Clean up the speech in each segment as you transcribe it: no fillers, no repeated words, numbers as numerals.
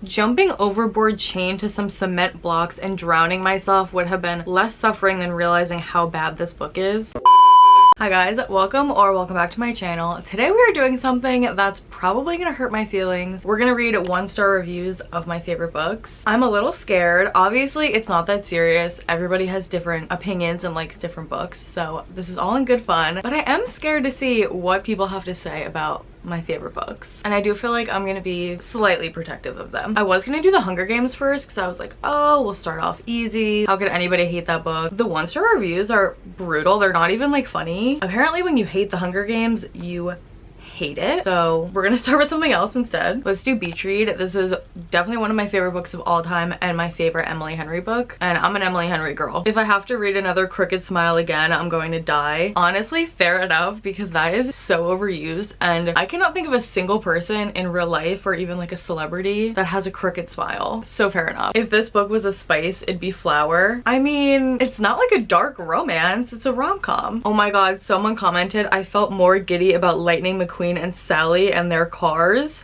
Jumping overboard chained to some cement blocks and drowning myself would have been less suffering than realizing how bad this book is. Hi guys, welcome back to my channel. Today we are doing something that's probably gonna hurt my feelings. We're gonna read 1-star reviews of my favorite books. I'm a little scared. Obviously it's not that serious. Everybody has different opinions and likes different books, so this is all in good fun. But I am scared to see what people have to say about my favorite books, and I do feel like I'm gonna be slightly protective of them. I was gonna do the Hunger Games first because I was like, oh, we'll start off easy. How could anybody hate that book? The 1-star reviews are brutal. They're not even like funny. Apparently when you hate the Hunger Games, you hate it. So we're gonna start with something else instead. Let's do Beach Read. This is definitely one of my favorite books of all time and my favorite Emily Henry book, and I'm an Emily Henry girl. If I have to read another Crooked Smile again, I'm going to die. Honestly, fair enough, because that is so overused, and I cannot think of a single person in real life or even like a celebrity that has a crooked smile. So fair enough. If this book was a spice, it'd be Flower. I mean, it's not like a dark romance, it's a rom-com. Oh my god, someone commented, I felt more giddy about Lightning McQueen and Sally and their cars.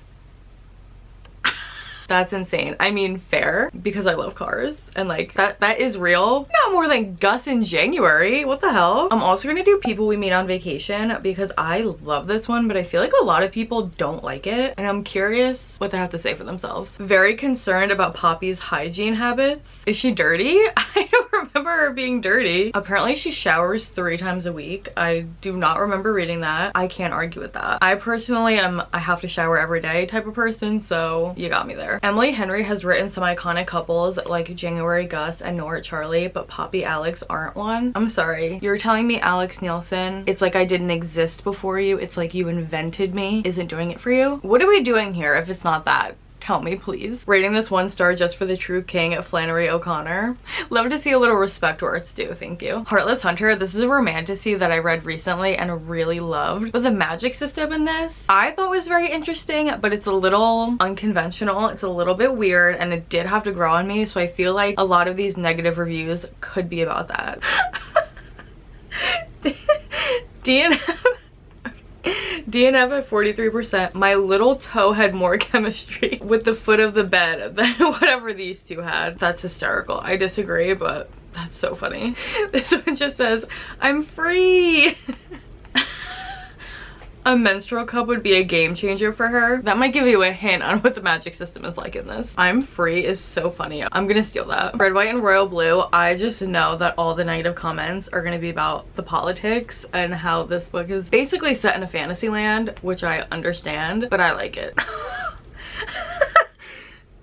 That's insane. I mean, fair, because I love cars, and like that is real. Not more than Gus in January. What the hell? I'm also gonna do People We Meet on Vacation because I love this one, but I feel like a lot of people don't like it, and I'm curious what they have to say for themselves. Very concerned about Poppy's hygiene habits. Is she dirty? I don't remember her being dirty. Apparently she showers 3 times a week. I do not remember reading that. I can't argue with that. I personally am I have to shower every day type of person, so you got me there. Emily Henry has written some iconic couples like January Gus and Nora Charlie, but Poppy Alex aren't one. I'm sorry. You're telling me Alex Nielsen, it's like I didn't exist before you, it's like you invented me, isn't doing it for you? What are we doing here if it's not that? Tell me, please. Rating this 1 star just for the true king, Flannery O'Connor. Love to see a little respect where it's due, thank you. Heartless Hunter, this is a romantasy that I read recently and really loved. But the magic system in this, I thought was very interesting, but it's a little unconventional. It's a little bit weird, and it did have to grow on me, so I feel like a lot of these negative reviews could be about that. DNF at 43%. My little toe had more chemistry with the foot of the bed than whatever these two had. That's hysterical. I disagree, but that's so funny. This one just says, I'm free. A menstrual cup would be a game changer for her. That might give you a hint on what the magic system is like in this. I'm free is so funny. I'm gonna steal that. Red, White, and Royal Blue. I just know that all the negative comments are gonna be about the politics and how this book is basically set in a fantasy land, which I understand, but I like it.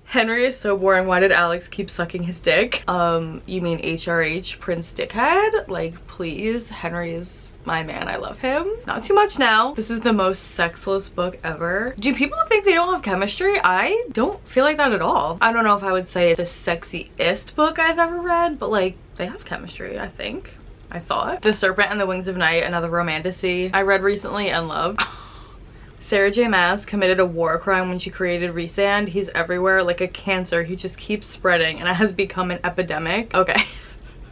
Henry is so boring. Why did Alex keep sucking his dick? You mean HRH Prince Dickhead? Like, please, Henry is my man. I love him. Not too much now. This is the most sexless book ever. Do people think they don't have chemistry? I don't feel like that at all. I don't know if I would say it's the sexiest book I've ever read, but like, they have chemistry, I think. I thought. The Serpent and the Wings of Night, another romantasy I read recently and loved. Sarah J Maas committed a war crime when she created Rhysand. He's everywhere like a cancer. He just keeps spreading and it has become an epidemic. Okay.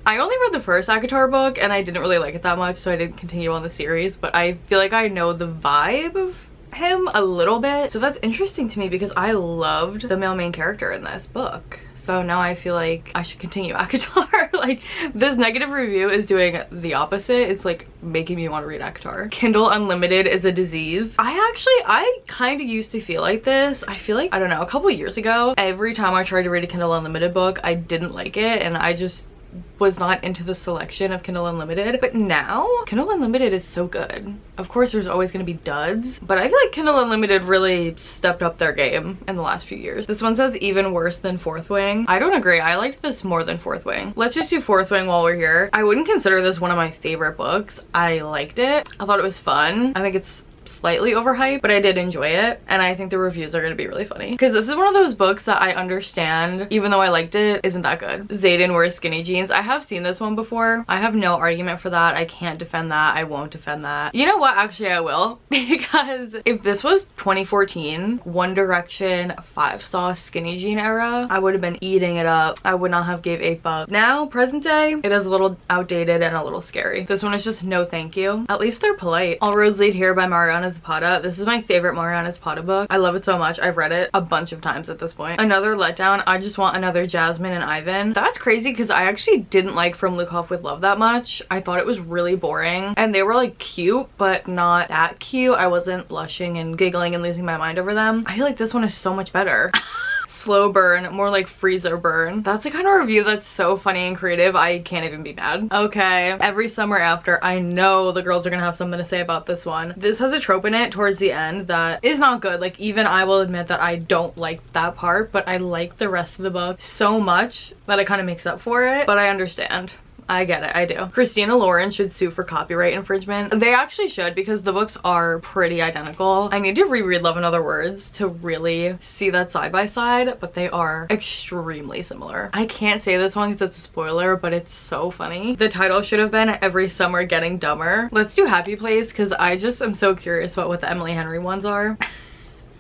I only read the first ACOTAR book and I didn't really like it that much, so I didn't continue on the series, but I feel like I know the vibe of him a little bit. So that's interesting to me because I loved the male main character in this book. So now I feel like I should continue ACOTAR. Like, this negative review is doing the opposite. It's like making me want to read ACOTAR. Kindle Unlimited is a disease. I kind of used to feel like this. I feel like, I don't know, a couple years ago, every time I tried to read a Kindle Unlimited book, I didn't like it, and I just was not into the selection of Kindle Unlimited. But now Kindle Unlimited is so good. Of course there's always going to be duds, but I feel like Kindle Unlimited really stepped up their game in the last few years. This one says even worse than Fourth Wing. I don't agree. I liked this more than Fourth Wing. Let's just do Fourth Wing while we're here. I wouldn't consider this one of my favorite books. I liked it. I thought it was fun. I think it's slightly overhyped, but I did enjoy it, and I think the reviews are gonna be really funny because this is one of those books that I understand, even though I liked it, isn't that good. Xaden wears skinny jeans. I have seen this one before. I have no argument for that. I can't defend that. I won't defend that. You know what? Actually, I will, because if this was 2014, One Direction 5-sauce skinny jean era, I would have been eating it up. I would not have gave a fuck. Now, present day, it is a little outdated and a little scary. This one is just no thank you. At least they're polite. All Roads Lead Here by Mario Mariana Zapata. This is my favorite Mariana Zapata book. I love it so much. I've read it a bunch of times at this point. Another letdown. I just want another Jasmine and Ivan. That's crazy because I actually didn't like From Lukov with Love that much. I thought it was really boring, and they were like cute but not that cute. I wasn't blushing and giggling and losing my mind over them. I feel like this one is so much better. Slow burn, more like freezer burn. That's the kind of review that's so funny and creative. I can't even be mad. Okay, Every Summer After. I know the girls are gonna have something to say about this one. This has a trope in it towards the end that is not good. Like, even I will admit that I don't like that part, but I like the rest of the book so much that it kind of makes up for it. But I understand. I get it, I do. Christina Lauren should sue for copyright infringement. They actually should, because the books are pretty identical. I need to reread Love and Other Words to really see that side by side, but they are extremely similar. I can't say this one because it's a spoiler, but it's so funny. The title should have been Every Summer Getting Dumber. Let's do Happy Place because I just am so curious about what the Emily Henry ones are.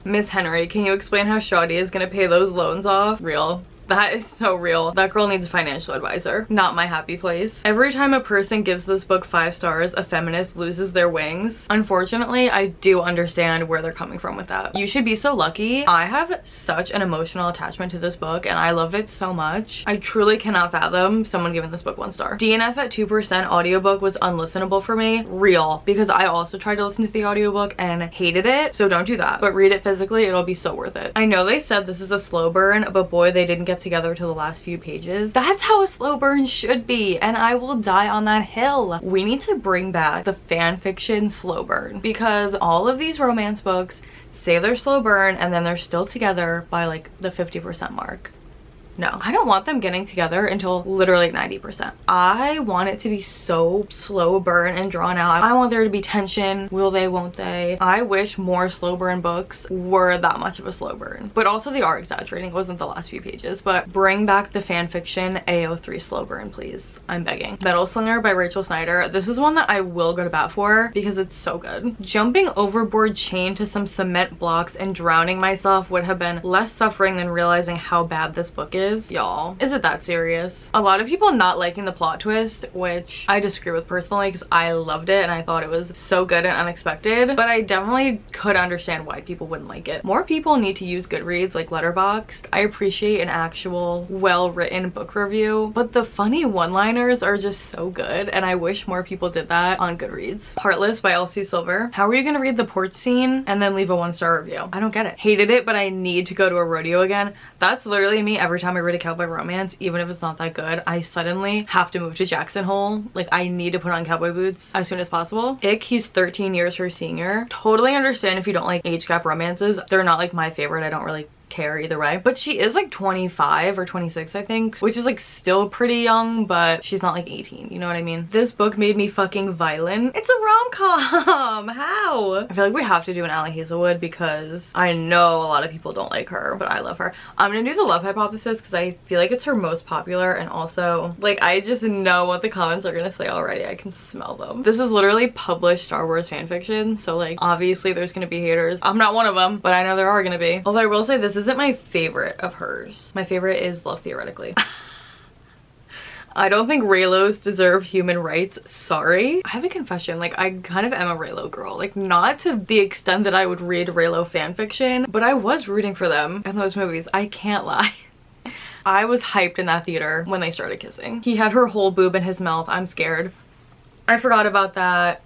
Miss Henry, can you explain how Shawty is gonna pay those loans off? Real. That is so real. That girl needs a financial advisor. Not my happy place. Every time a person gives this book 5 stars, a feminist loses their wings. Unfortunately, I do understand where they're coming from with that. You should be so lucky. I have such an emotional attachment to this book and I loved it so much. I truly cannot fathom someone giving this book 1 star. DNF at 2% audiobook was unlistenable for me. Real. Because I also tried to listen to the audiobook and hated it. So don't do that. But read it physically. It'll be so worth it. I know they said this is a slow burn, but boy, they didn't get together to the last few pages. That's how a slow burn should be, and I will die on that hill. We need to bring back the fan fiction slow burn, because all of these romance books say they're slow burn and then they're still together by like the 50% mark. No, I don't want them getting together until literally 90%. I want it to be so slow burn and drawn out. I want there to be tension. Will they, won't they? I wish more slow burn books were that much of a slow burn. But also they are exaggerating. It wasn't the last few pages. But bring back the fan fiction AO3 slow burn, please. I'm begging. Metal Slinger by Rachel Snyder. This is one that I will go to bat for because it's so good. Jumping overboard chained to some cement blocks and drowning myself would have been less suffering than realizing how bad this book is. Y'all, is it that serious? A lot of people not liking the plot twist, which I disagree with personally because I loved it and I thought it was so good and unexpected, but I definitely could understand why people wouldn't like it. More people need to use Goodreads like Letterboxd. I appreciate an actual well-written book review, but the funny one-liners are just so good and I wish more people did that on Goodreads. Heartless by Elsie Silver. How are you gonna read the porch scene and then leave a 1-star review? I don't get it. Hated it, but I need to go to a rodeo again. That's literally me every time I read a cowboy romance. Even if it's not that good, I suddenly have to move to Jackson Hole. Like, I need to put on cowboy boots as soon as possible. Ick, he's 13 years her senior. Totally understand if you don't like age gap romances. They're not like my favorite. I don't really care either way, but she is like 25 or 26 I think, which is like still pretty young, but she's not like 18, you know what I mean? This book made me fucking violent. It's a rom-com. How? I feel like we have to do an Allie Hazelwood because I know a lot of people don't like her, but I love her. I'm gonna do the Love Hypothesis because I feel like it's her most popular, and also like I just know what the comments are gonna say already. I can smell them. This is literally published Star Wars fanfiction, so like obviously there's gonna be haters. I'm not one of them, but I know there are gonna be. Although I will say this isn't my favorite of hers. My favorite is Love Theoretically. I don't think Raylos deserve human rights. Sorry. I have a confession. Like, I kind of am a Raylo girl. Like, not to the extent that I would read Raylo fanfiction, but I was rooting for them in those movies. I can't lie. I was hyped in that theater when they started kissing. He had her whole boob in his mouth. I'm scared. I forgot about that.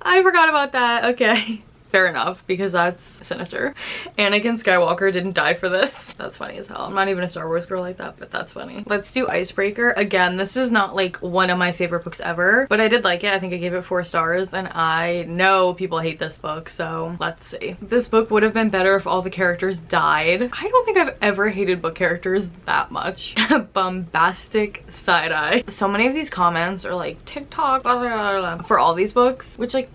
I forgot about that. Okay. Fair enough, because that's sinister. Anakin Skywalker didn't die for this. That's funny as hell. I'm not even a Star Wars girl like that, but that's funny. Let's do Icebreaker. Again, this is not like one of my favorite books ever, but I did like it. I think I gave it 4 stars, and I know people hate this book, so let's see. This book would have been better if all the characters died. I don't think I've ever hated book characters that much. Bombastic side-eye. So many of these comments are like TikTok, blah, blah, blah, blah, for all these books, which like,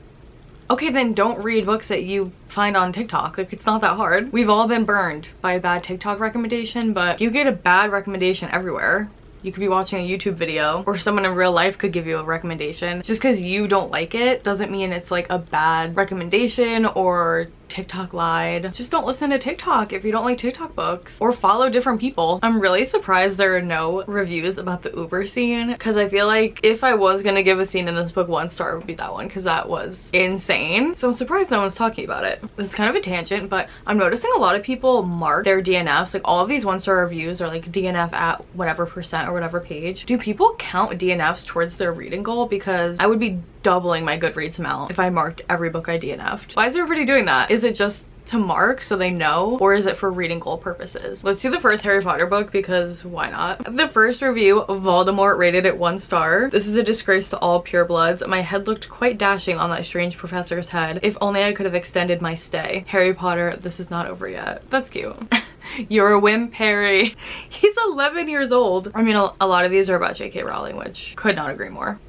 okay, then don't read books that you find on TikTok. Like, it's not that hard. We've all been burned by a bad TikTok recommendation, but you get a bad recommendation everywhere. You could be watching a YouTube video, or someone in real life could give you a recommendation. Just because you don't like it doesn't mean it's like a bad recommendation or TikTok lied. Just don't listen to TikTok if you don't like TikTok books, or follow different people. I'm really surprised there are no reviews about the Uber scene, because I feel like if I was gonna give a scene in this book 1 star, it would be that one, because that was insane. So I'm surprised no one's talking about it. This is kind of a tangent, but I'm noticing a lot of people mark their DNFs. Like all of these 1-star reviews are like DNF at whatever percent or whatever page. Do people count DNFs towards their reading goal? Because I would be doubling my Goodreads amount if I marked every book I DNF'd. Why is everybody doing that? Is it just to mark so they know, or is it for reading goal purposes? Let's do the first Harry Potter book, because why not? The first review, Voldemort, rated it 1 star. This is a disgrace to all purebloods. My head looked quite dashing on that strange professor's head. If only I could have extended my stay. Harry Potter, this is not over yet. That's cute. You're a wimp, Harry. He's 11 years old. I mean, a lot of these are about JK Rowling, which could not agree more.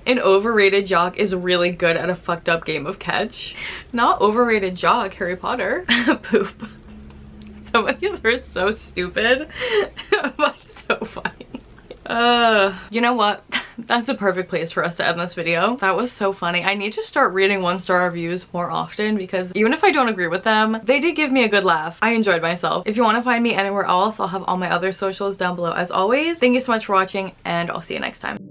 An overrated jock is really good at a fucked up game of catch. Not overrated jock, Harry Potter. Poop. Some of these are so stupid, but so funny. You know what? That's a perfect place for us to end this video. That was so funny. I need to start reading 1-star reviews more often, because even if I don't agree with them, they did give me a good laugh. I enjoyed myself. If you want to find me anywhere else, I'll have all my other socials down below as always. Thank you so much for watching, and I'll see you next time.